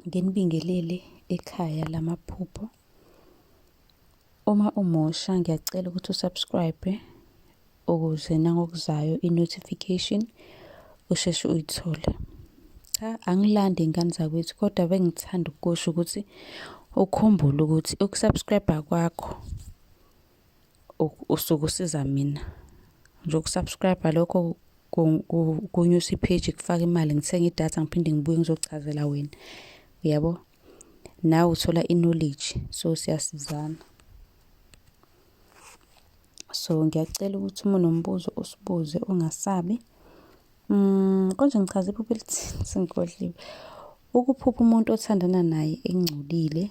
nginibingelele ekhaya lamaphupho. Uma umusha ngiyacela ukuthi usubscribe ukuze nangokuzayo i-notification usheshe uyithole. Cha, angilandi iy'ngane zakwethu, kodwa bengithanda ukusho ukuthi ukhumbule ukuthi ukusubscribe kwakho usuke usiza mina. Nje ukusubscribe lokho kunyusa ipheji, kufaka imali, ngithenga idatha ngiphinde ngibuye ngizochazela wena. Uyabo? Nawe uthola i-knowledge, so siyasizana. So ngiyacela ukuthi uma unombuzo usibuze ungasabi. Konje ngichaze iphupho elithini sengikhohliwe. Ukuphupha umuntu othandana naye engcolile.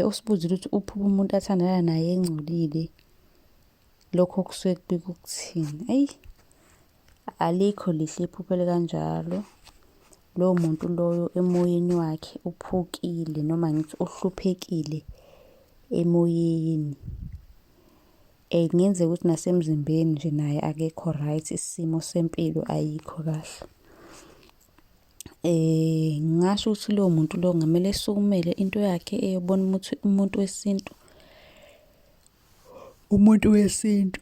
Usibuzile ukuthi uphupha umuntu athandana naye engcolile. Lokho kusuke kubika ukuthini? Eyi, alikho lihle iphupho elikanjalo. Lowo muntu loyo emoyeni wakhe uphukile, noma ngithi uhluphekile emoyeni. Kungenzeka ukuthi nasemzimbeni nje naye akekho right, isimo sempilo ayikho kahle. Ngingasho ukuthi lowo muntu lowo ngamele esukumele into yakhe eyobona umuntu wesintu. Umuntu wesintu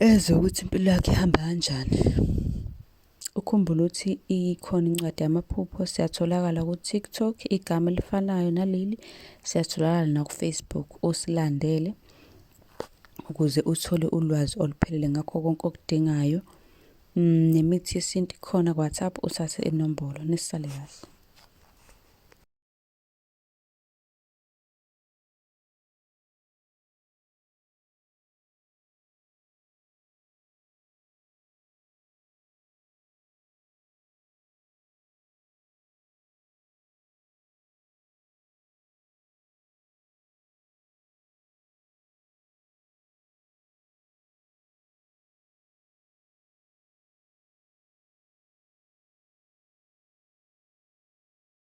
ezwe ukuthi impilo yakhe ihamba kanjani. Ukhumbule ukuthi ikhona incwadi yamaphupho, siyatholakala ku-TikTok, igama elifanayo naleli, siyatholakala naku-Facebook. Usilandele ukuze uthole ulwazi oluphelele ngakho konke okudingayo. Nemithi yesintu ikhona ku-WhatsApp, uthathe inombolo. Nisale kahle.